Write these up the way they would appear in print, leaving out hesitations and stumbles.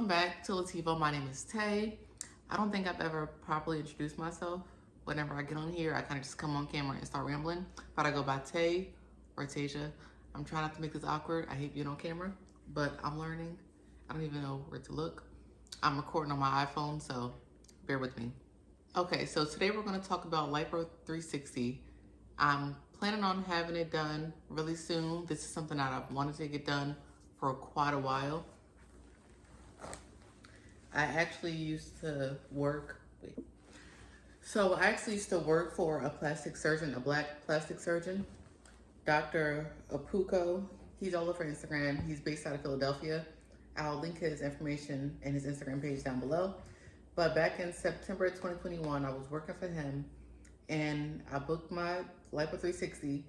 back to Lativo. My name is Tay. I don't think I've ever properly introduced myself. Whenever I get on here, I kind of just come on camera and start rambling. But I go by Tay or Tasia. I'm trying not to make this awkward. I hate being on camera, but I'm learning. I don't even know where to look. I'm recording on my iPhone, so bear with me. Okay, so today we're going to talk about Lipo360. I'm planning on having it done really soon. This is something that I've wanted to get done for quite a while. I actually used to work for a plastic surgeon, a black plastic surgeon, Dr. Apuko. He's all over Instagram. He's based out of Philadelphia. I'll link his information and his Instagram page down below. But back in September 2021, I was working for him and I booked my Lipo360.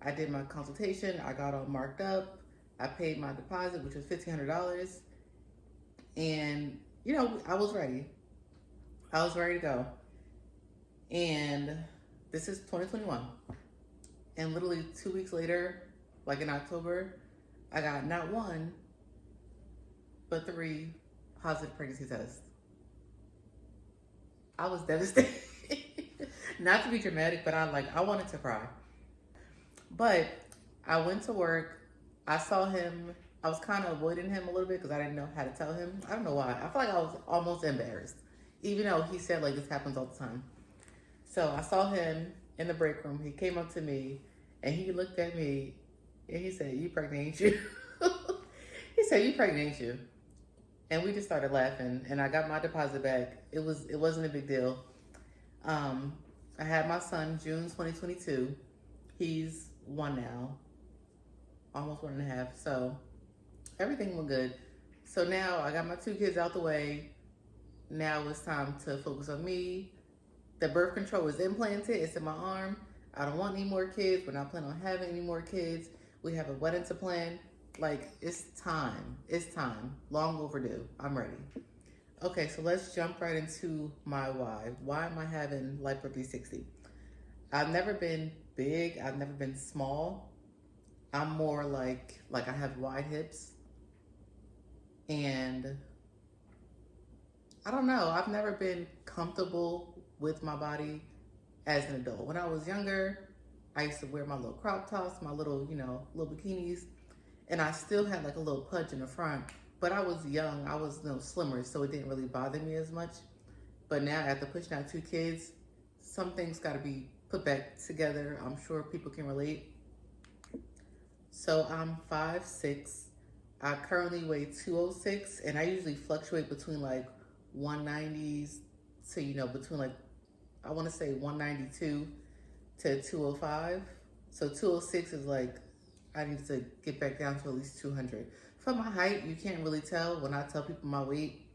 I did my consultation. I got all marked up. I paid my deposit, which was $1,500. And, you know, I was ready. I was ready to go. And this is 2021. And literally 2 weeks later, like in October, I got not one, but 3 positive pregnancy tests. I was devastated. Not to be dramatic, but I wanted to cry. But I went to work. I saw him. I was kind of avoiding him a little bit because I didn't know how to tell him. I don't know why. I feel like I was almost embarrassed, even though he said like this happens all the time. So I saw him in the break room. He came up to me and he looked at me and he said, "You pregnant, ain't you?" He said, "You pregnant, ain't you?" And we just started laughing and I got my deposit back. It wasn't a big deal. I had my son June 2022. He's 1 now, almost 1.5. So everything went good. So now I got my 2 kids out the way. Now it's time to focus on me. The birth control is implanted. It's in my arm. I don't want any more kids. We're not planning on having any more kids. We have a wedding to plan. Like, it's time. It's time. Long overdue. I'm ready. Okay, so let's jump right into my why. Why am I having Lipo360? I've never been big. I've never been small. I'm more like I have wide hips. And I don't know. I've never been comfortable with my body as an adult. When I was younger, I used to wear my little crop tops, my little, little bikinis. And I still had like a little pudge in the front. But I was young. I was slimmer, so it didn't really bother me as much. But now, after pushing out 2 kids, some things got to be put back together. I'm sure people can relate. So I'm 5'6". I currently weigh 206, and I usually fluctuate between like 190s to, between like, I want to say 192 to 205. So 206 is like, I need to get back down to at least 200. For my height, you can't really tell when I tell people my weight,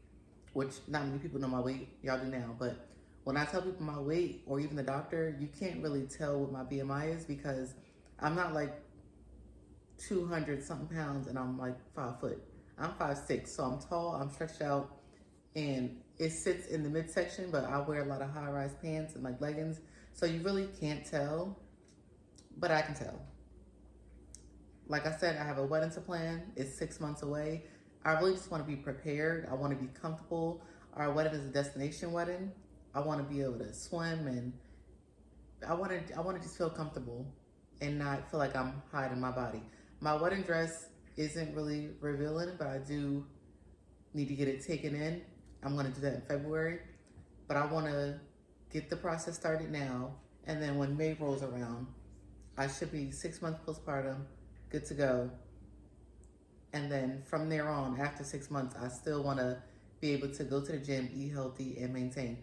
which not many people know my weight, y'all do now, but when I tell people my weight or even the doctor, you can't really tell what my BMI is because I'm not like 200 something pounds and I'm like 5 foot. I'm 5'6", so I'm tall, I'm stretched out, and it sits in the midsection, but I wear a lot of high-rise pants and like leggings, so you really can't tell, but I can tell. Like I said, I have a wedding to plan. It's 6 months away. I really just want to be prepared. I want to be comfortable. Our wedding is a destination wedding. I want to be able to swim, and I want to just feel comfortable and not feel like I'm hiding my body. My wedding dress isn't really revealing, but I do need to get it taken in. I'm going to do that in February, but I want to get the process started now. And then when May rolls around, I should be 6 months postpartum, good to go. And then from there on, after 6 months, I still want to be able to go to the gym, eat healthy, and maintain.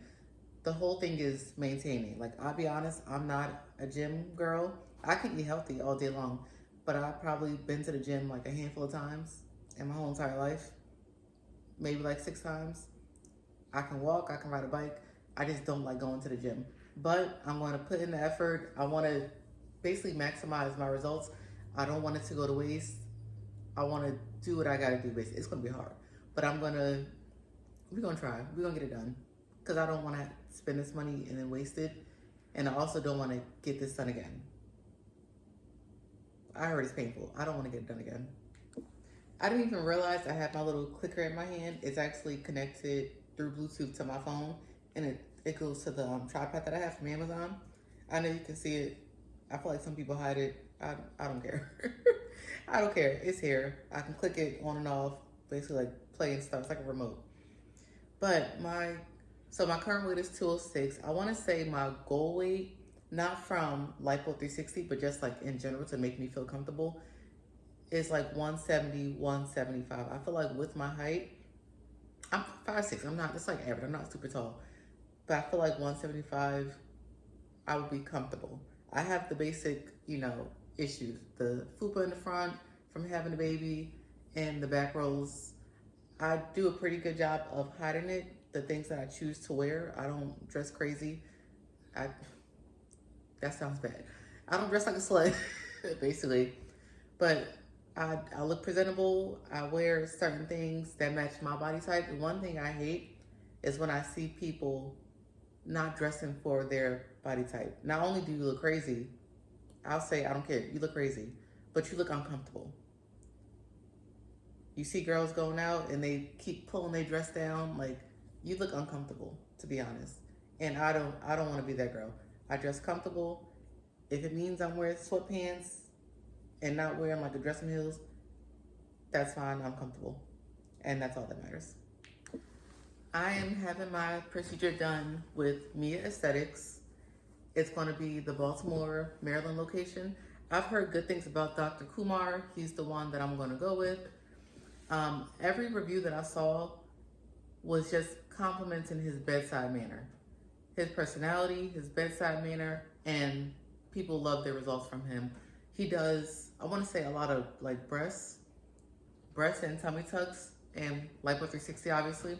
The whole thing is maintaining. Like, I'll be honest, I'm not a gym girl. I can eat healthy all day long, but I've probably been to the gym like a handful of times in my whole entire life. Maybe like 6 times. I can walk, I can ride a bike. I just don't like going to the gym. But I'm going to put in the effort. I want to basically maximize my results. I don't want it to go to waste. I want to do what I got to do, basically. It's going to be hard, but we're going to try. We're going to get it done because I don't want to spend this money and then waste it. And I also don't want to get this done again. I heard it's painful. I don't want to get it done again. I didn't even realize I had my little clicker in my hand. It's actually connected through Bluetooth to my phone, and it goes to the tripod that I have from Amazon. I know you can see it. I feel like some people hide it. I don't care. I don't care. It's here. I can click it on and off, basically like play and stuff. It's like a remote. But my current weight is 206. I want to say my goal weight, not from Lipo360, but just like in general to make me feel comfortable, is like 170, 175. I feel like with my height, I'm 5'6". I'm not, it's like average. I'm not super tall. But I feel like 175, I would be comfortable. I have the basic, issues. The fupa in the front from having a baby and the back rolls. I do a pretty good job of hiding it. The things that I choose to wear, I don't dress crazy. I That sounds bad. I don't dress like a slut, basically. But I look presentable. I wear certain things that match my body type. And one thing I hate is when I see people not dressing for their body type. Not only do you look crazy, I'll say, I don't care, you look crazy, but you look uncomfortable. You see girls going out and they keep pulling their dress down, like, you look uncomfortable, to be honest. And I don't want to be that girl. I dress comfortable. If it means I'm wearing sweatpants and not wearing like a dressing heels, that's fine, I'm comfortable. And that's all that matters. I am having my procedure done with Mia Aesthetics. It's going to be the Baltimore, Maryland location. I've heard good things about Dr. Kumar. He's the one that I'm going to go with. Every review that I saw was just complimenting his bedside manner, his personality, his bedside manner, and people love their results from him. He does, I want to say, a lot of like breasts and tummy tucks, and Lipo360 obviously.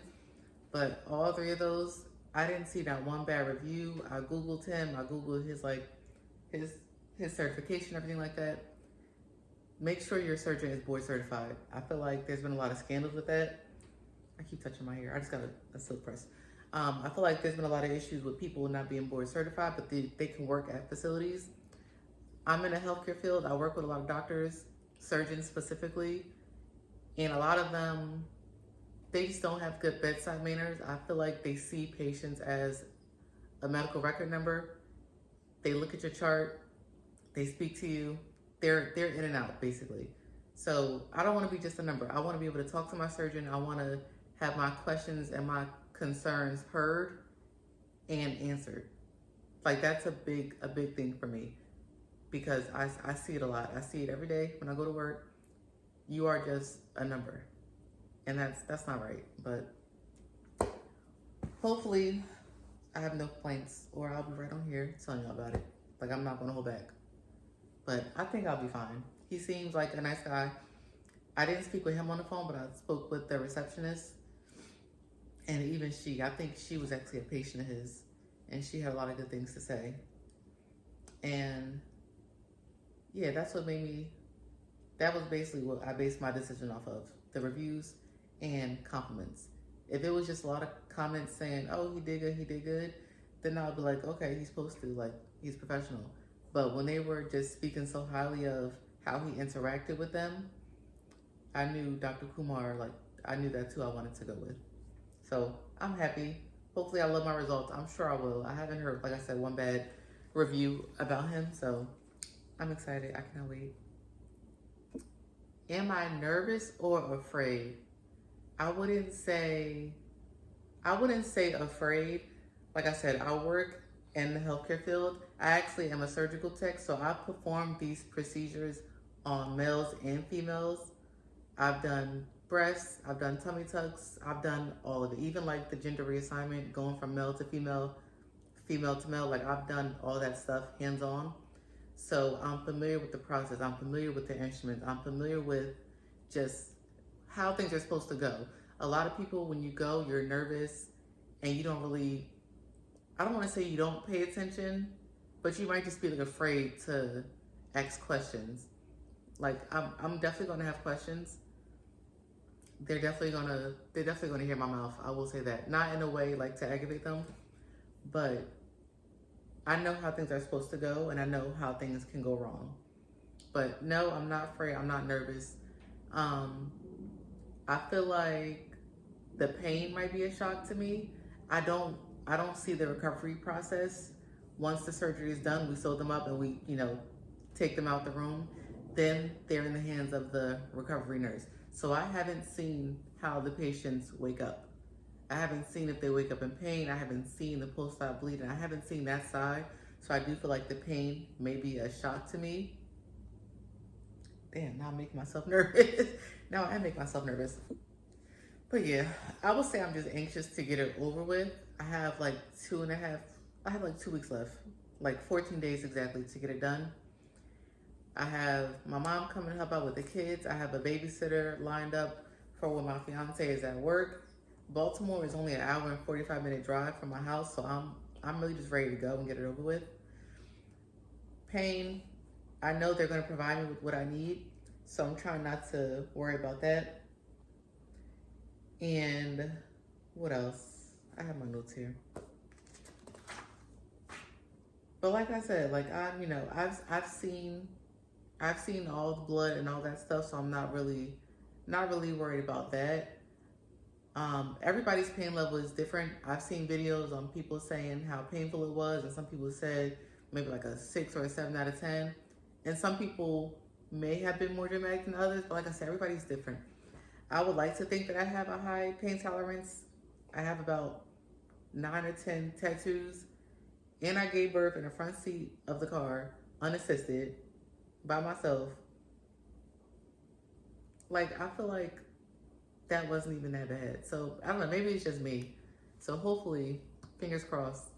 But all three of those, I didn't see that one bad review. I Googled him. I Googled his certification, everything like that. Make sure your surgeon is board certified. I feel like there's been a lot of scandals with that. I keep touching my hair. I just got a silk press. I feel like there's been a lot of issues with people not being board certified, but they can work at facilities. I'm in a healthcare field. I work with a lot of doctors, surgeons specifically, and a lot of them, they just don't have good bedside manners. I feel like they see patients as a medical record number. They look at your chart, they speak to you, they're in and out basically. So I don't want to be just a number. I want to be able to talk to my surgeon. I want to have my questions and my concerns heard and answered. Like that's a big thing for me, because I see it a lot. I see it every day when I go to work. You are just a number, and that's not right. But hopefully I have no complaints, or I'll be right on here telling y'all about it. Like, I'm not gonna hold back. But I think I'll be fine. He seems like a nice guy. I didn't speak with him on the phone, but I spoke with the receptionist. And even I think she was actually a patient of his, and she had a lot of good things to say. And yeah, that was basically what I based my decision off of, the reviews and compliments. If it was just a lot of comments saying, oh, he did good, then I would be like, okay, he's supposed to, like, he's professional. But when they were just speaking so highly of how he interacted with them, I knew Dr. Kumar, like, I knew that's who I wanted to go with. So I'm happy. Hopefully I love my results. I'm sure I will. I haven't heard, like I said, one bad review about him. So I'm excited. I cannot wait. Am I nervous or afraid? I wouldn't say afraid. Like I said, I work in the healthcare field. I actually am a surgical tech, so I perform these procedures on males and females. I've done breasts, I've done tummy tucks, I've done all of it. Even like the gender reassignment, going from male to female, female to male, like I've done all that stuff hands-on. So I'm familiar with the process. I'm familiar with the instruments. I'm familiar with just how things are supposed to go. A lot of people, when you go, you're nervous and you don't really, I don't want to say you don't pay attention, but you might just be like afraid to ask questions. Like I'm definitely going to have questions. They're definitely going to hear my mouth. I will say that. Not in a way like to aggravate them, but I know how things are supposed to go, and I know how things can go wrong. But no, I'm not afraid. I'm not nervous. I feel like the pain might be a shock to me. I don't I don't see the recovery process. Once the surgery is done, we sew them up and we, take them out the room. Then they're in the hands of the recovery nurse. So I haven't seen how the patients wake up. I haven't seen if they wake up in pain. I haven't seen the post-op bleeding. I haven't seen that side. So I do feel like the pain may be a shock to me. Damn, now I'm making myself nervous. Now I make myself nervous. But yeah, I would say I'm just anxious to get it over with. I have like 2 weeks left, like 14 days exactly to get it done. I have my mom coming to help out with the kids. I have a babysitter lined up for when my fiance is at work. Baltimore is only an hour and 45-minute drive from my house, so I'm really just ready to go and get it over with. Pain, I know they're going to provide me with what I need, so I'm trying not to worry about that. And what else? I have my notes here. But like I said, like I've seen all the blood and all that stuff, so I'm not really worried about that. Everybody's pain level is different. I've seen videos on people saying how painful it was, and some people said maybe like a 6 or a 7 out of 10. And some people may have been more dramatic than others, but like I said, everybody's different. I would like to think that I have a high pain tolerance. I have about 9 or 10 tattoos, and I gave birth in the front seat of the car, unassisted, by myself. Like, I feel like that wasn't even that bad. So, I don't know, maybe it's just me. So hopefully, fingers crossed,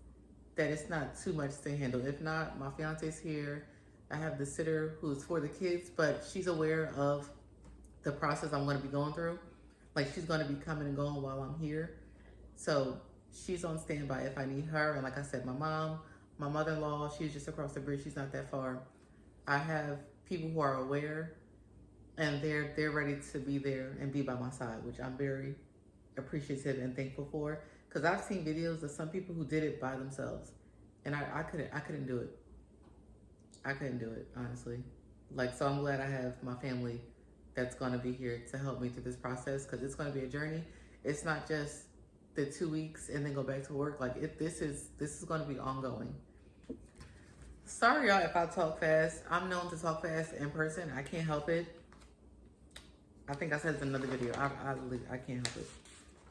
that it's not too much to handle. If not, my fiance's here. I have the sitter who's for the kids, but she's aware of the process I'm going to be going through. Like, she's going to be coming and going while I'm here. So she's on standby if I need her. And like I said, my mom, my mother-in-law, she's just across the bridge. She's not that far. I have people who are aware, and they're ready to be there and be by my side, which I'm very appreciative and thankful for. Because I've seen videos of some people who did it by themselves, and I couldn't do it. I couldn't do it, honestly. Like, so I'm glad I have my family that's going to be here to help me through this process, because it's going to be a journey. It's not just the 2 weeks and then go back to work. Like, this is going to be ongoing. Sorry, y'all, if I talk fast. I'm known to talk fast in person. I can't help it. I think I said it in another video. I can't help it.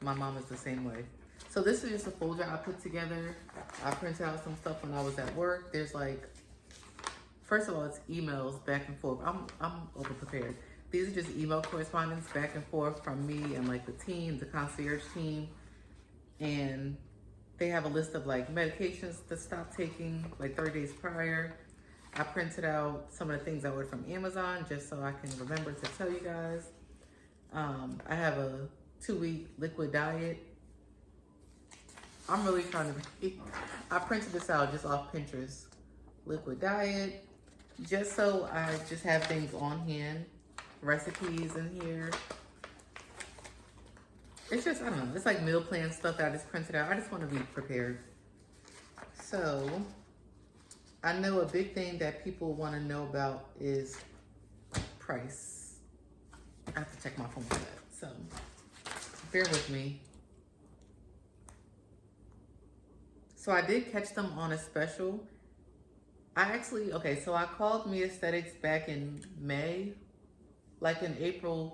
My mom is the same way. So this is just a folder I put together. I printed out some stuff when I was at work. There's like, first of all, it's emails back and forth. I'm over prepared. These are just email correspondence back and forth from me and like the team, the concierge team. And they have a list of like medications to stop taking like 30 days prior. I printed out some of the things I ordered from Amazon just so I can remember to tell you guys. I have a 2-week liquid diet. I'm really trying to I printed this out just off Pinterest. Liquid diet, just so I just have things on hand. Recipes in here. It's just, I don't know, it's like meal plan stuff that I just printed out. I just want to be prepared. So, I know a big thing that people want to know about is price. I have to check my phone for that. So, bear with me. So, I did catch them on a special. So I called Me Aesthetics back in May, like in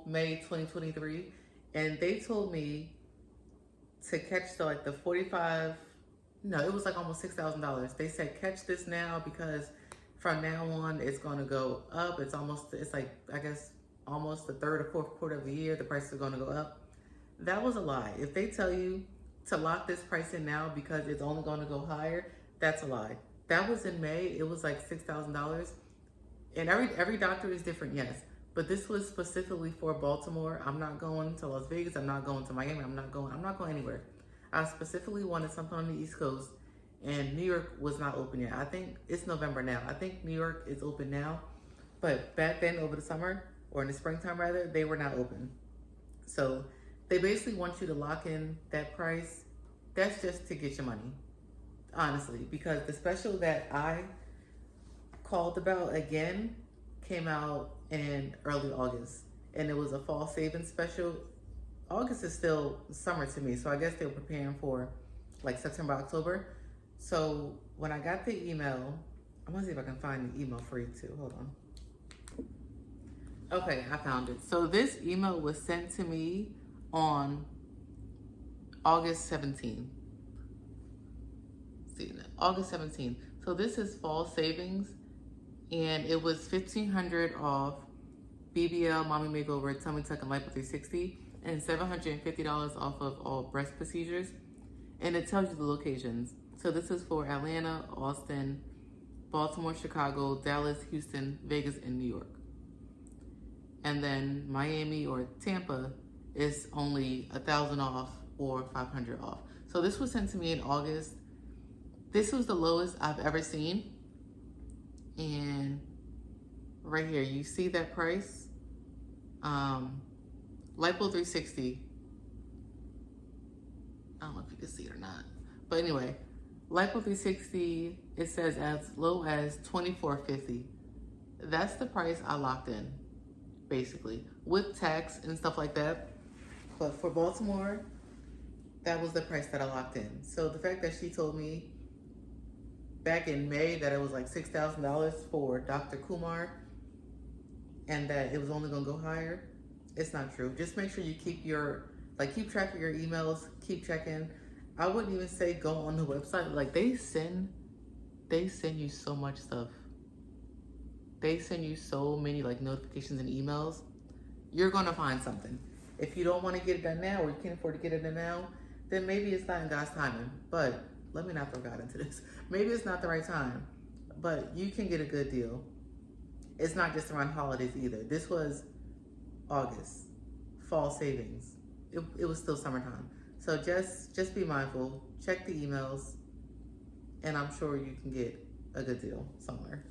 May 2023. And they told me to catch the 45, no, it was like almost $6,000. They said, catch this now because from now on, it's going to go up. It's like, I guess, almost the third or fourth quarter of the year, the prices are going to go up. That was a lie. If they tell you to lock this price in now because it's only going to go higher, that's a lie. That was in May. It was like $6,000. And every doctor is different, yes. But this was specifically for Baltimore. I'm not going to Las Vegas. I'm not going to Miami. I'm not going anywhere. I specifically wanted something on the East Coast, and New York was not open yet. I think it's November now. I think New York is open now. But back then, over the summer, or in the springtime rather, they were not open. So they basically want you to lock in that price. That's just to get your money, honestly, because the special that I called about again came out in early August, and it was a fall savings special. August is still summer to me, so I guess they were preparing for like September, October. So when I got the email, I'm gonna see if I can find the email for you too. Hold on. Okay, I found it. So this email was sent to me on August 17th. See, August 17th. So this is fall savings, and it was $1,500 off BBL, Mommy Makeover, Tummy Tuck, and Lipo360, and $750 off of all breast procedures. And it tells you the locations. So this is for Atlanta, Austin, Baltimore, Chicago, Dallas, Houston, Vegas, and New York. And then Miami or Tampa is only 1,000 off or 500 off. So this was sent to me in August. This was the lowest I've ever seen. And right here, you see that price? Lipo360. I don't know if you can see it or not. But anyway, Lipo360, it says as low as $24.50. That's the price I locked in, basically, with tax and stuff like that. But for Baltimore, that was the price that I locked in. So the fact that she told me back in May that it was like $6,000 for Dr. Kumar and that it was only gonna go higher, it's not true. Just make sure you keep track of your emails, keep checking. I wouldn't even say go on the website. Like they send you so much stuff. They send you so many like notifications and emails. You're gonna find something. If you don't wanna get it done now or you can't afford to get it done now, then maybe it's not in God's timing. But let me not throw God into this. Maybe it's not the right time, but you can get a good deal. It's not just around holidays either. This was August, fall savings. It was still summertime. So just be mindful, check the emails, and I'm sure you can get a good deal somewhere.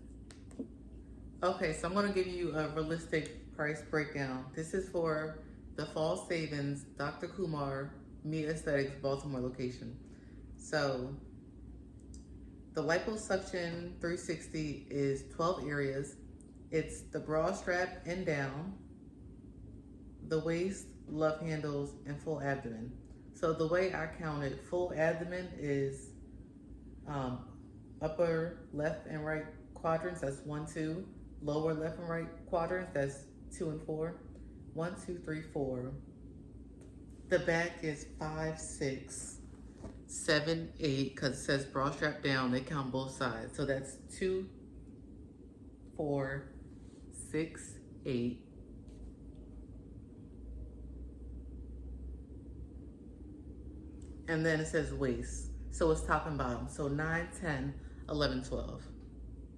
Okay, so I'm gonna give you a realistic price breakdown. This is for the fall savings, Dr. Kumar, Me Aesthetics, Baltimore location. So the liposuction 360 is 12 areas. It's the bra strap and down, the waist, love handles, and full abdomen. So the way I count it, full abdomen is upper left and right quadrants, that's 1, 2. Lower left and right quadrants, that's 2 and 4. 1, 2, 3, 4. The back is 5, 6, 7, 8, because it says bra strap down, they count both sides. So that's 2, 4, 6, 8. And then it says waist. So it's top and bottom. So 9, 10, 11, 12.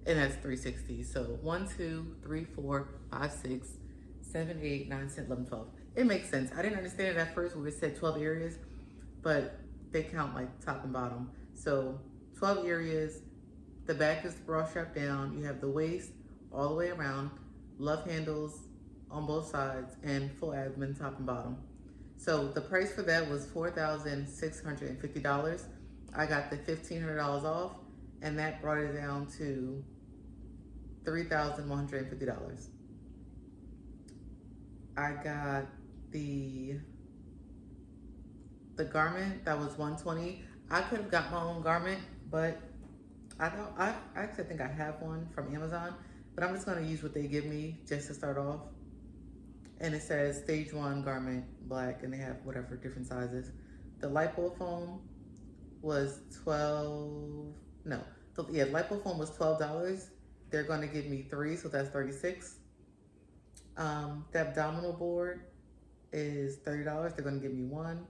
And that's 360. So 1, 2, 3, 4, 5, 6, 7, 8, 9, 10, 11, 12. It makes sense. I didn't understand it at first when it said 12 areas, but they count like top and bottom. So 12 areas, the back is the bra strap down, you have the waist all the way around, love handles on both sides, and full abdomen top and bottom. So the price for that was $4,650. I got the $1,500 off, and that brought it down to $3,150. I got the garment that was $120. I could have got my own garment, but I actually think I have one from Amazon, but I'm just gonna use what they give me just to start off. And it says stage 1 garment, black, and they have whatever different sizes. The lipo foam was lipo foam was $12. They're gonna give me 3, so that's 36. The abdominal board is $30. They're gonna give me 1.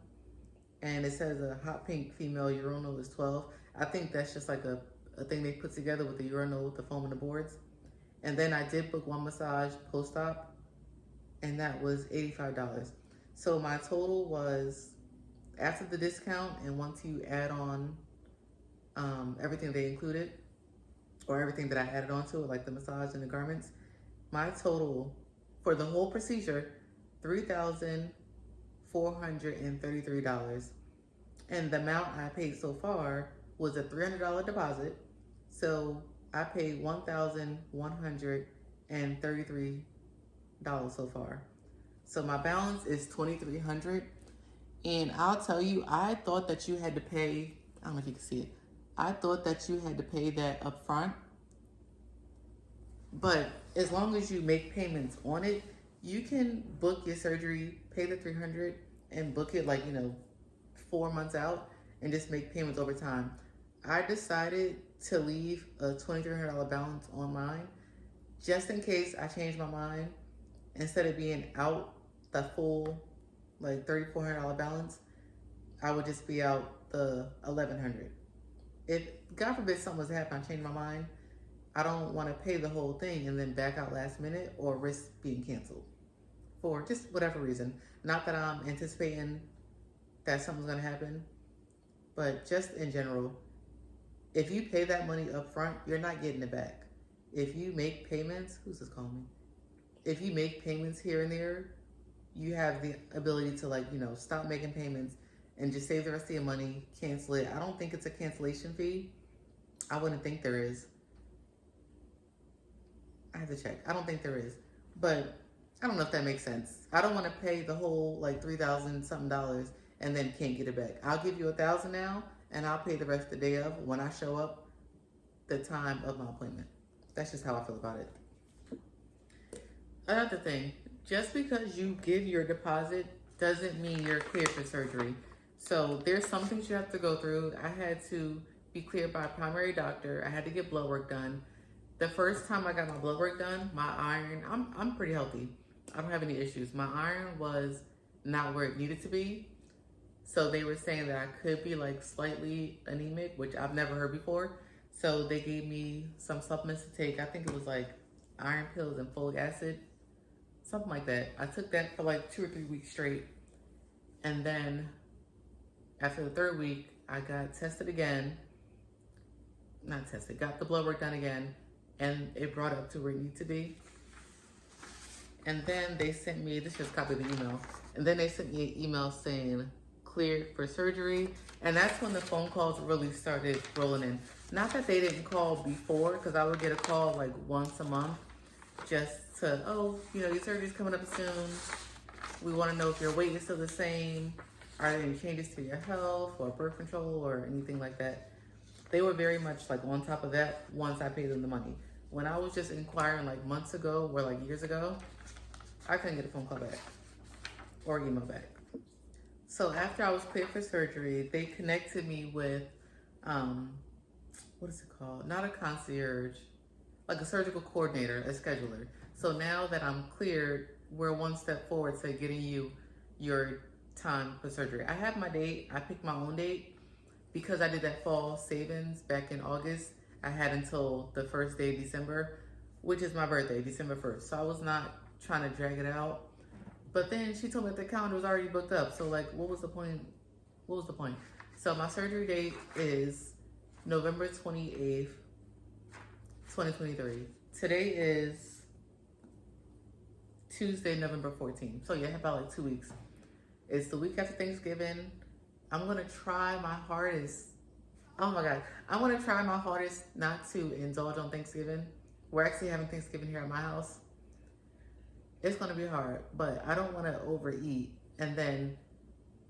And it says a hot pink female urinal is 12. I think that's just like a thing they put together with the urinal, with the foam and the boards. And then I did book one massage post-op, and that was $85. So my total was, after the discount, and once you add on everything they included, or everything that I added onto it, like the massage and the garments, my total for the whole procedure, $3,433. And the amount I paid so far was a $300 deposit. So I paid $1,133 so far. So my balance is $2,300. And I'll tell you, I thought that you had to pay, I don't know if you can see it. I thought that you had to pay that up front. But as long as you make payments on it, you can book your surgery, pay the $300 and book it like, 4 months out and just make payments over time. I decided to leave a $2,300 balance on mine just in case I change my mind. Instead of being out the full like $3,400 balance, I would just be out the $1,100. If God forbid something was to happen, I change my mind, I don't want to pay the whole thing and then back out last minute or risk being canceled for just whatever reason. Not that I'm anticipating that something's going to happen, but just in general, if you pay that money up front, you're not getting it back. If you make payments, who's this calling me? If you make payments here and there, you have the ability to stop making payments and just save the rest of your money, cancel it. I don't think it's a cancellation fee. I wouldn't think there is. I have to check. I don't think there is, but I don't know if that makes sense. I don't want to pay the whole like $3,000 something and then can't get it back. I'll give you $1,000 now, and I'll pay the rest the day of when I show up, the time of my appointment. That's just how I feel about it. Another thing, just because you give your deposit doesn't mean you're cleared for surgery. So there's some things you have to go through. I had to be cleared by a primary doctor. I had to get blood work done. The first time I got my blood work done, my iron, I'm pretty healthy. I don't have any issues. My iron was not where it needed to be. So they were saying that I could be like slightly anemic, which I've never heard before. So they gave me some supplements to take. I think it was like iron pills and folic acid, something like that. I took that for like 2 or 3 weeks straight. And then after the 3rd week, I got tested again. Not tested, got the blood work done again. And it brought up to where it needed to be. And then they sent me, this just copied the email. And then they sent me an email saying, cleared for surgery. And that's when the phone calls really started rolling in. Not that they didn't call before, because I would get a call like once a month just to, your surgery's coming up soon. We want to know if your weight is still the same. Are there any changes to your health or birth control or anything like that? They were very much like on top of that once I paid them the money. When I was just inquiring like months ago or like years ago, I couldn't get a phone call back or email back. So after I was cleared for surgery, they connected me with, what is it called? Not a concierge, like a surgical coordinator, a scheduler. So now that I'm cleared, we're one step forward to getting you your time for surgery. I have my date. I picked my own date. Because I did that fall savings back in August, I had until the first day of December, which is my birthday, December 1st. So I was not trying to drag it out. But then she told me that the calendar was already booked up. So like, what was the point? What was the point? So my surgery date is November 28th, 2023. Today is Tuesday, November 14th. So yeah, about like 2 weeks. It's the week after Thanksgiving. I'm gonna try my hardest. Oh my God. I wanna try my hardest not to indulge on Thanksgiving. We're actually having Thanksgiving here at my house. It's gonna be hard, but I don't wanna overeat. And then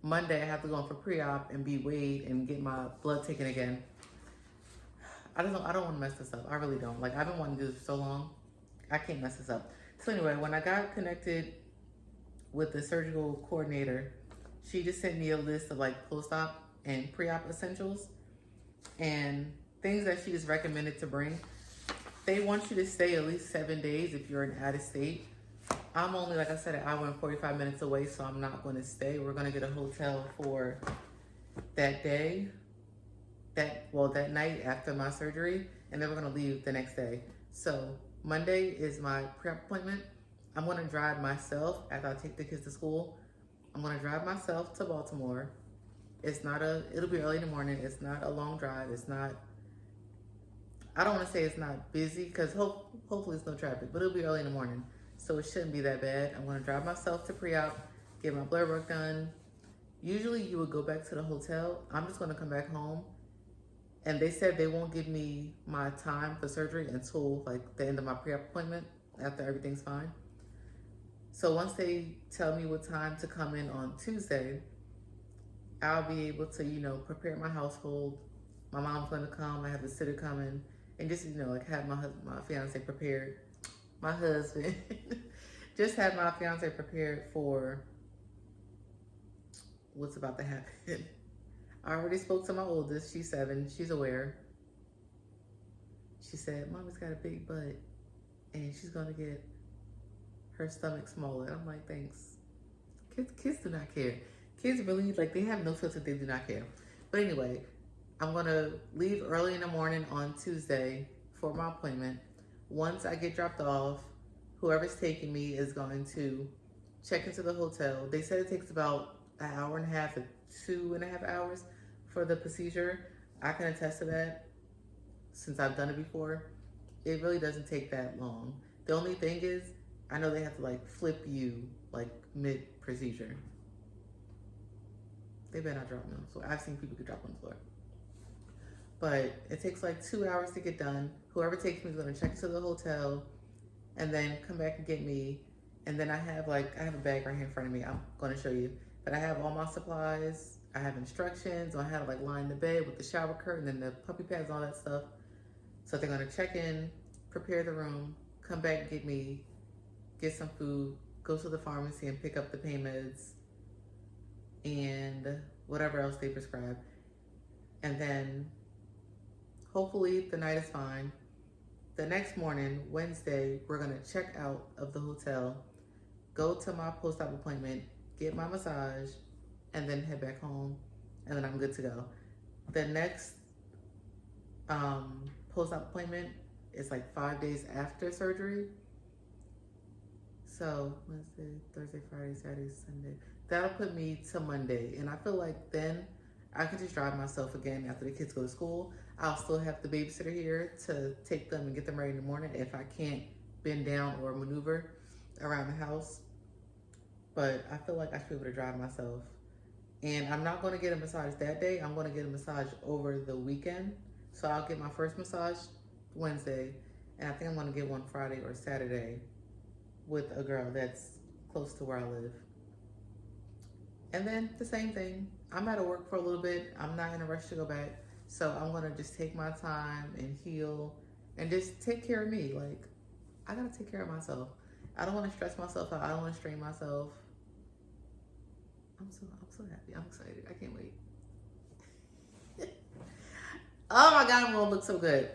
Monday I have to go in for pre-op and be weighed and get my blood taken again. I don't wanna mess this up. I really don't. Like, I've been wanting to do this for so long. I can't mess this up. So anyway, when I got connected with the surgical coordinator, she just sent me a list of like post-op and pre-op essentials and things that she just recommended to bring. They want you to stay at least 7 days if you're in out of state. I'm only, like I said, an hour and 45 minutes away, so I'm not going to stay. We're going to get a hotel for that day, that night after my surgery, and then we're going to leave the next day. So Monday is my pre-op appointment. I'm going to drive myself after I take the kids to school. I'm gonna drive myself to Baltimore. It'll be early in the morning. It's not a long drive. I don't wanna say it's not busy because hopefully it's no traffic, but it'll be early in the morning. So it shouldn't be that bad. I'm gonna drive myself to pre-op, get my blood work done. Usually you would go back to the hotel. I'm just gonna come back home. And they said they won't give me my time for surgery until like the end of my pre-op appointment after everything's fine. So once they tell me what time to come in on Tuesday, I'll be able to, you know, prepare my household. My mom's gonna come. I have the sitter coming, and just, you know, like have my fiance prepared. My husband, just have my fiance prepared for what's about to happen. I already spoke to my oldest. She's 7. She's aware. She said, "Mommy's got a big butt, and she's gonna get her stomach smaller." I'm like, "Thanks." Kids do not care. Kids really, like, they have no filter. They do not care. But anyway, I'm gonna leave early in the morning on Tuesday for my appointment. Once I get dropped off, whoever's taking me is going to check into the hotel. They said it takes about an hour and a half to 2.5 hours for the procedure. I can attest to that since I've done it before. It really doesn't take that long. The only thing is, I know they have to like flip you like mid-procedure. They better not drop me on the floor. I've seen people get dropped on the floor. But it takes like 2 hours to get done. Whoever takes me is gonna check into the hotel and then come back and get me. And then I have a bag right here in front of me. I'm gonna show you. But I have all my supplies. I have instructions on how to like line the bed with the shower curtain and the puppy pads and all that stuff. So they're gonna check in, prepare the room, come back and get me, get some food, go to the pharmacy and pick up the pain meds and whatever else they prescribe. And then hopefully the night is fine. The next morning, Wednesday, we're gonna check out of the hotel, go to my post-op appointment, get my massage, and then head back home, and then I'm good to go. The next post-op appointment is like 5 days after surgery. So Wednesday, Thursday, Friday, Saturday, Sunday. That'll put me to Monday. And I feel like then I can just drive myself again after the kids go to school. I'll still have the babysitter here to take them and get them ready in the morning if I can't bend down or maneuver around the house. But I feel like I should be able to drive myself. And I'm not gonna get a massage that day. I'm gonna get a massage over the weekend. So I'll get my first massage Wednesday, and I think I'm gonna get one Friday or Saturday with a girl that's close to where I live. And then the same thing. I'm out of work for a little bit. I'm not in a rush to go back. So I'm gonna just take my time and heal and just take care of me. Like, I gotta take care of myself. I don't wanna stress myself out. I don't wanna strain myself. I'm so happy. I'm excited. I can't wait. Oh my God, I'm gonna look so good.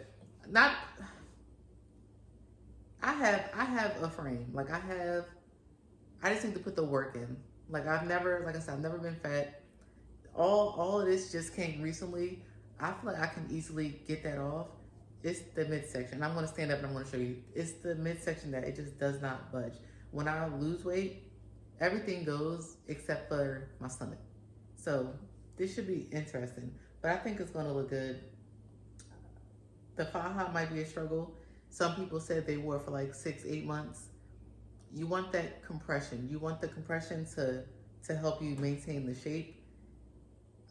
I have a frame. Like I just need to put the work in. Like I said, I've never been fat. All of this just came recently. I feel like I can easily get that off. It's the midsection. I'm gonna stand up and I'm gonna show you. It's the midsection that it just does not budge. When I lose weight, everything goes except for my stomach. So this should be interesting, but I think it's gonna look good. The faja might be a struggle. Some people said they wore for like 6-8 months. You want that compression. You want the compression to help you maintain the shape.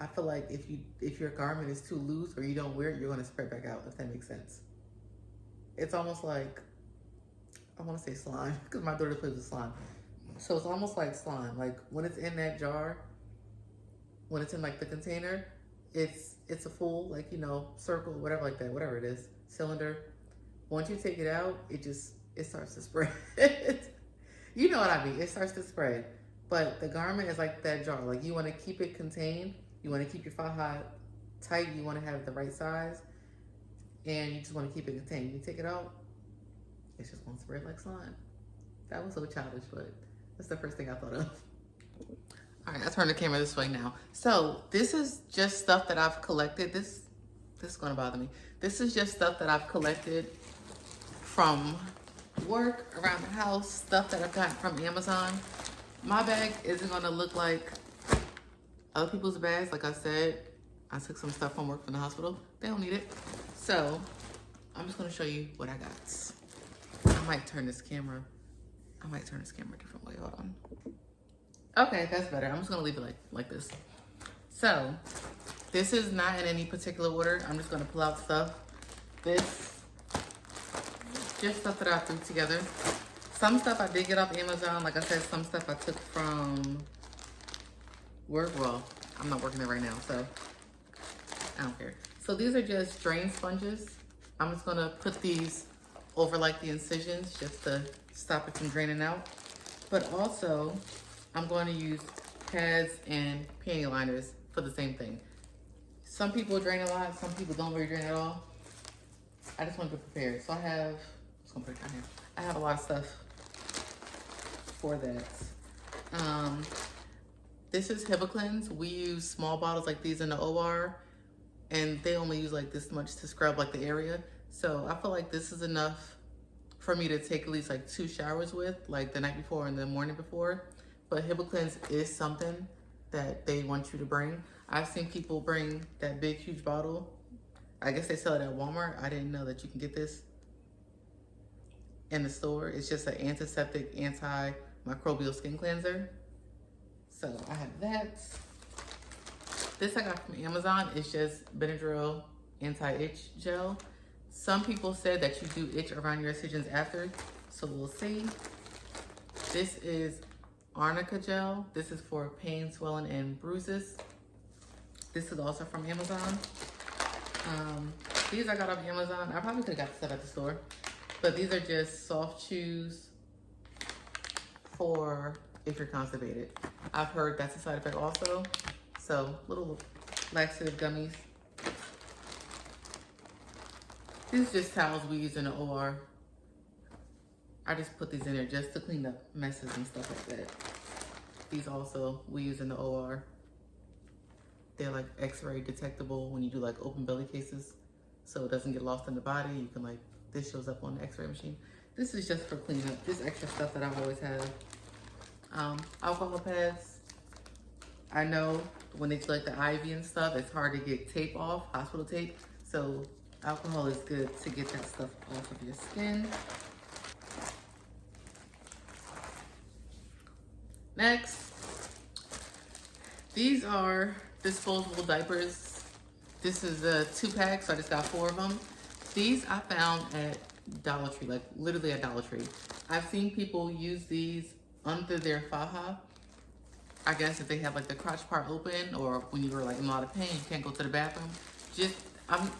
I feel like if your garment is too loose or you don't wear it, you're gonna spread back out, if that makes sense. It's almost like, I wanna say slime, because my daughter plays with slime. So it's almost like slime. Like when it's in that jar, when it's in like the container, it's a full, like, you know, circle, whatever like that, whatever it is, cylinder. Once you take it out, it starts to spread. You know what I mean? It starts to spread. But the garment is like that jar. Like you want to keep it contained. You want to keep your faja tight. You want to have the right size. And you just want to keep it contained. You take it out, it's just going to spread like slime. That was so childish, but that's the first thing I thought of. All right, I turn the camera this way now. So this is just stuff that I've collected. This is going to bother me. This is just stuff that I've collected from work, around the house, stuff that I've gotten from Amazon. My bag isn't going to look like other people's bags. Like I said, I took some stuff from work from the hospital. They don't need it. So I'm just going to show you what I got. I might turn this camera a different way. Hold on. Okay, that's better. I'm just gonna leave it like this. So this is not in any particular order. I'm just gonna pull out stuff. This just stuff that I threw together. Some stuff I did get off Amazon. Like I said, some stuff I took from work. Well, I'm not working there right now, so I don't care. So these are just drain sponges. I'm just gonna put these over like the incisions just to stop it from draining out. But also, I'm going to use pads and panty liners for the same thing. Some people drain a lot, some people don't really drain at all. I just want to be prepared. So I have, just gonna put it down here. I have a lot of stuff for that. This is Hibiclens. We use small bottles like these in the OR, and they only use like this much to scrub like the area. So I feel like this is enough for me to take at least like 2 showers with, like the night before and the morning before. But Hibiclens is something that they want you to bring. I've seen people bring that big, huge bottle. I guess they sell it at Walmart. I didn't know that you can get this in the store. It's just an antiseptic, antimicrobial skin cleanser. So I have that. This I got from Amazon. It's just Benadryl anti-itch gel. Some people said that you do itch around your incisions after, so we'll see. This is Arnica gel. This is for pain, swelling, and bruises. This is also from Amazon. These I got off Amazon. I probably could have got this at the store, but these are just soft chews for if you're constipated. I've heard that's a side effect also. So little laxative gummies. These are just towels we use in the OR. I just put these in there just to clean up messes and stuff like that. These also we use in the OR. They're like x-ray detectable when you do like open belly cases, so it doesn't get lost in the body. You can like, this shows up on the x-ray machine. This is just for cleanup, just extra stuff that I always have. Alcohol pads. I know when they do like the IV and stuff, it's hard to get tape off, hospital tape. So alcohol is good to get that stuff off of your skin. Next, these are disposable diapers. This is a 2-pack, so I just got 4 of them. These I found at Dollar Tree, like literally at Dollar Tree. I've seen people use these under their faja. I guess if they have like the crotch part open, or when you were like in a lot of pain, you can't go to the bathroom. Just,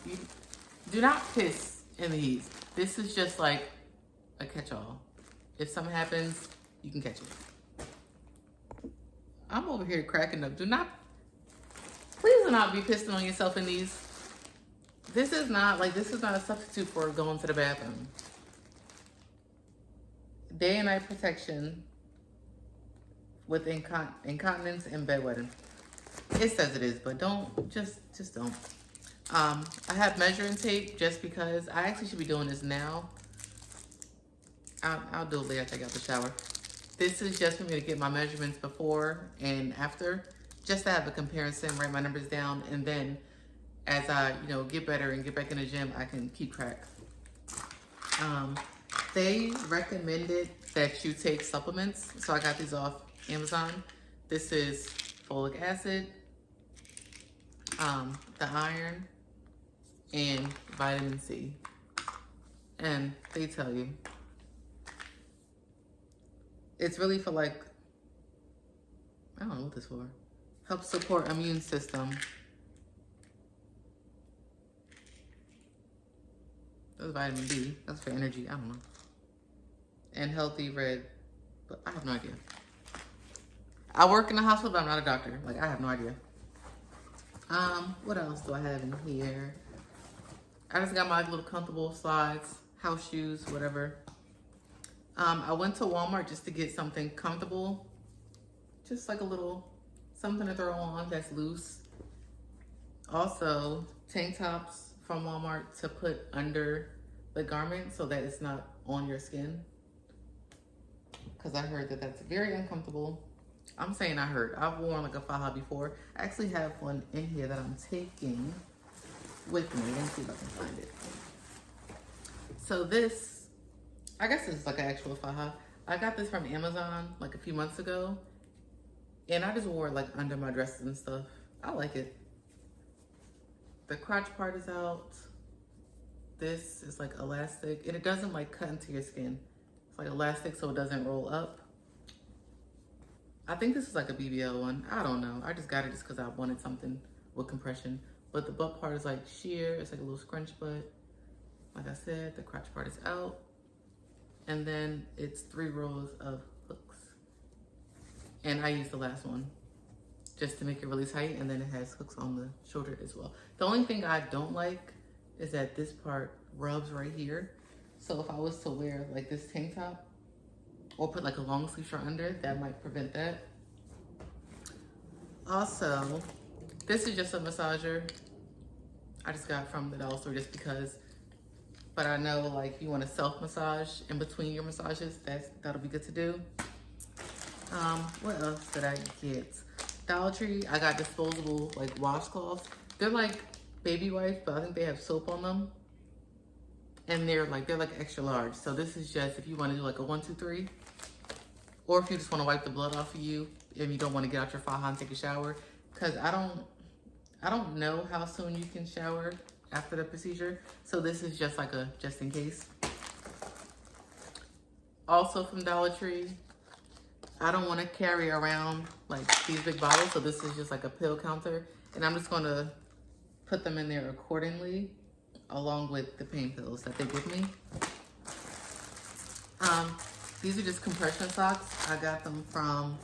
you do not piss in these. This is just like a catch-all. If something happens, you can catch it. I'm over here cracking up. Please do not be pissing on yourself in these. This is not a substitute for going to the bathroom. Day and night protection with incontinence and bedwetting. It says it is, but just don't. I have measuring tape just because I actually should be doing this now. I'll do it later after I get out the shower. This is just for me to get my measurements before and after, just to have a comparison, write my numbers down, and then as I, get better and get back in the gym, I can keep track. They recommended that you take supplements, so I got these off Amazon. This is folic acid, the iron, and vitamin C. And they tell you, it's really for like, I don't know what this is for. Help support immune system. That's vitamin D. That's for energy. I don't know. And healthy red, but I have no idea. I work in the hospital, but I'm not a doctor. Like, I have no idea. What else do I have in here? I just got my little comfortable slides, house shoes, whatever. I went to Walmart just to get something comfortable. Just like a little something to throw on that's loose. Also, tank tops from Walmart to put under the garment so that it's not on your skin. Because I heard that that's very uncomfortable. I'm saying I heard. I've worn like a faja before. I actually have one in here that I'm taking with me. Let me see if I can find it. So this, I guess this is like an actual faja. I got this from Amazon like a few months ago. And I just wore it like under my dresses and stuff. I like it. The crotch part is out. This is like elastic. And it doesn't like cut into your skin. It's like elastic so it doesn't roll up. I think this is like a BBL one. I don't know. I just got it just because I wanted something with compression. But the butt part is like sheer. It's like a little scrunch butt. Like I said, the crotch part is out. And then it's 3 rows of hooks. And I used the last one just to make it really tight. And then it has hooks on the shoulder as well. The only thing I don't like is that this part rubs right here. So if I was to wear like this tank top or put like a long sleeve shirt under, that might prevent that. Also, this is just a massager I just got from the dollar store just because, but I know like you want to self massage in between your massages, that'll be good to do. What else did I get? Dollar Tree, I got disposable like washcloths. They're like baby wipes, but I think they have soap on them. And they're like extra large. So this is just if you want to do like a 1, 2, 3, or if you just want to wipe the blood off of you and you don't want to get out your faja and take a shower. Cause I don't know how soon you can shower after the procedure. So this is just like a just in case. Also from Dollar Tree, I don't want to carry around like these big bottles. So this is just like a pill counter. And I'm just going to put them in there accordingly along with the pain pills that they give me. These are just compression socks. I got them from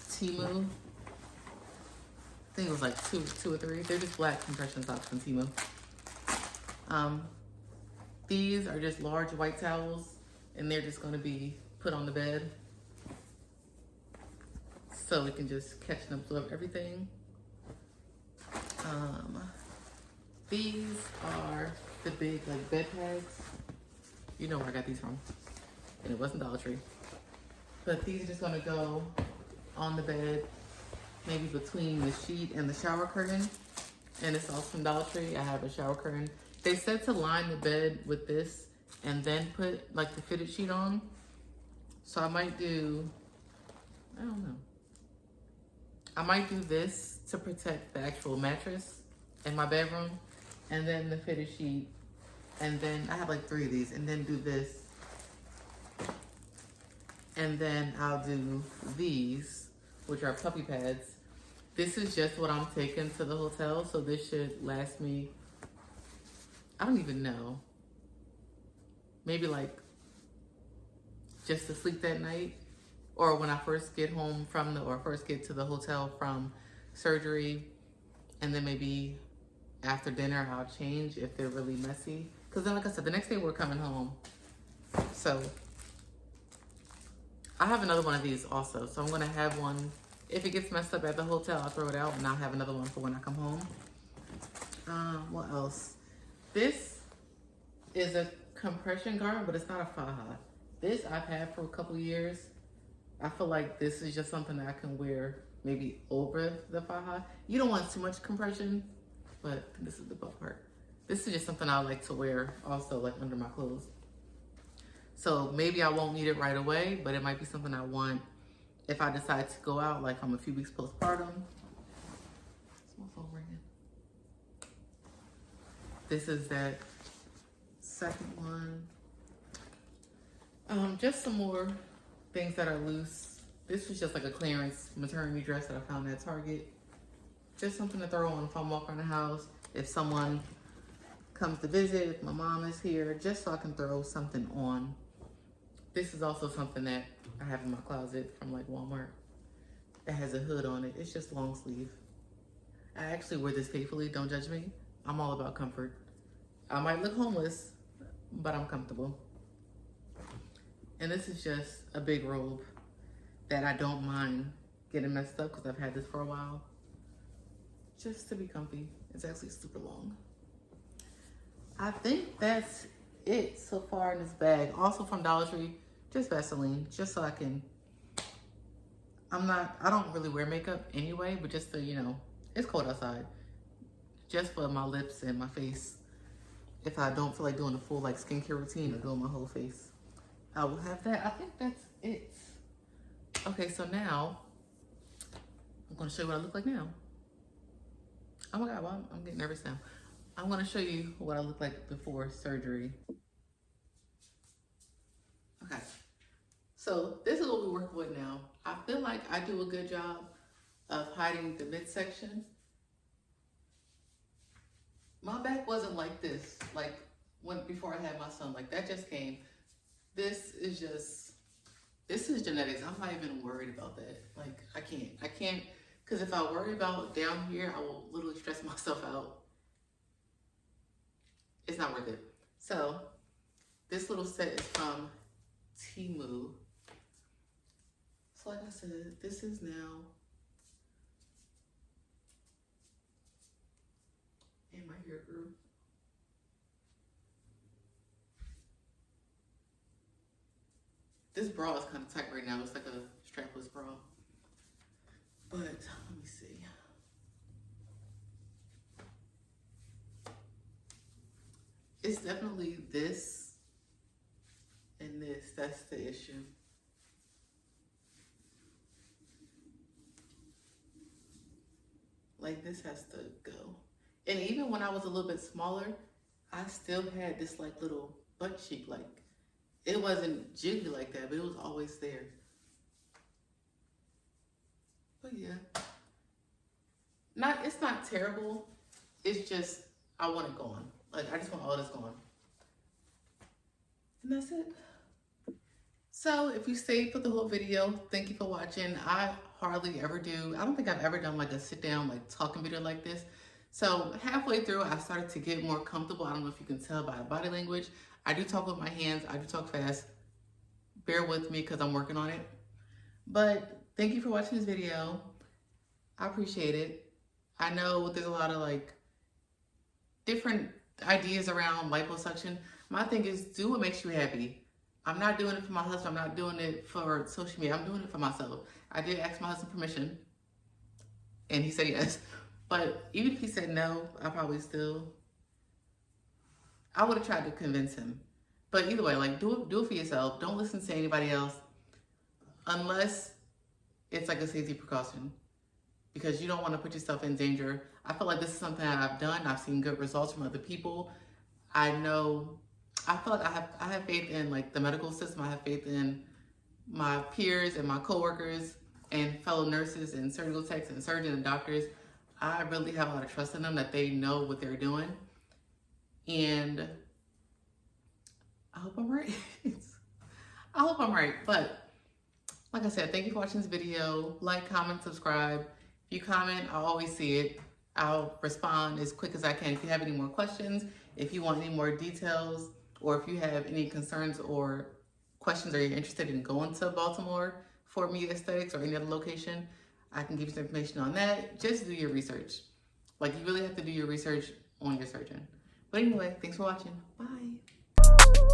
Temu. I think it was like two or 3. They're just black compression socks from Temu. These are just large white towels and they're just going to be put on the bed so we can just catch and absorb everything. These are the big like bed pads. You know where I got these from. And it wasn't Dollar Tree. But these are just gonna go on the bed, maybe between the sheet and the shower curtain. And it's also from Dollar Tree. I have a shower curtain. They said to line the bed with this and then put like the fitted sheet on. So I might do, I don't know. I might do this to protect the actual mattress in my bedroom, and then the fitted sheet, and then I have like 3 of these, and then do this, and then I'll do these, which are puppy pads. This is just what I'm taking to the hotel, so this should last me, I don't even know, maybe like just to sleep that night, or when I first get home from or first get to the hotel from surgery, and then maybe after dinner I'll change if they're really messy. Cause then like I said, the next day we're coming home. So I have another one of these also. So I'm gonna have one, if it gets messed up at the hotel, I'll throw it out and I'll have another one for when I come home. What else? This is a compression garment, but it's not a faja. This I've had for a couple years. I feel like this is just something that I can wear maybe over the faja. You don't want too much compression, but this is the butt part. This is just something I like to wear also like under my clothes. So maybe I won't need it right away, but it might be something I want if I decide to go out, like I'm a few weeks postpartum. Is my phone ringing? This is that second one. Just some more things that are loose. This was just like a clearance maternity dress that I found at Target. Just something to throw on if I'm walking around the house. If someone comes to visit, if my mom is here, just so I can throw something on. This is also something that I have in my closet from like Walmart that has a hood on it. It's just long sleeve. I actually wear this faithfully, don't judge me. I'm all about comfort. I might look homeless, but I'm comfortable. And this is just a big robe that I don't mind getting messed up because I've had this for a while. Just to be comfy. It's actually super long. I think that's it so far in this bag. Also from Dollar Tree, just Vaseline, just so I can, I don't really wear makeup anyway, but just so you know, it's cold outside. Just for my lips and my face. If I don't feel like doing a full like skincare routine or doing my whole face, I will have that. I think that's it. Okay, so now I'm gonna show you what I look like now. Oh my God, well, I'm getting nervous now. I'm gonna show you what I look like before surgery. Okay, So this is what we work with now. I feel like I do a good job of hiding the midsection. My back wasn't like this, like before I had my son, like that just came. This is genetics. I'm not even worried about that. Like I can't, because if I worry about down here, I will literally stress myself out. It's not worth it. So this little set is from Temu. So like I said, this is now in my hair group. This bra is kind of tight right now. It's like a strapless bra. But let me see. It's definitely this and this. That's the issue. Like this has to go. And even when I was a little bit smaller, I still had this like little butt cheek. Like it wasn't jiggly like that, but it was always there. But yeah, it's not terrible. It's just, I want it gone. Like I just want all this gone. And that's it. So if you stayed for the whole video, thank you for watching. I hardly ever do. I don't think I've ever done like a sit down, like talking video like this. So halfway through, I started to get more comfortable. I don't know if you can tell by the body language. I do talk with my hands. I do talk fast. Bear with me because I'm working on it. But thank you for watching this video. I appreciate it. I know there's a lot of like different ideas around liposuction. My thing is, do what makes you happy. I'm not doing it for my husband. I'm not doing it for social media. I'm doing it for myself. I did ask my husband permission and he said yes. But even if he said no, I would have tried to convince him. But either way, like do it for yourself. Don't listen to anybody else unless it's like a safety precaution, because you don't want to put yourself in danger. I feel like this is something that I've done. I've seen good results from other people. I feel like I have faith in like the medical system. I have faith in my peers and my coworkers and fellow nurses and surgical techs and surgeons and doctors. I really have a lot of trust in them that they know what they're doing. And I hope I'm right. I hope I'm right. But like I said, thank you for watching this video. Like, comment, subscribe. If you comment, I'll always see it. I'll respond as quick as I can. If you have any more questions, if you want any more details, or if you have any concerns or questions, or you're interested in going to Baltimore for Media Aesthetics or any other location, I can give you some information on that. Just do your research. Like, you really have to do your research on your surgeon. But anyway, thanks for watching. Bye.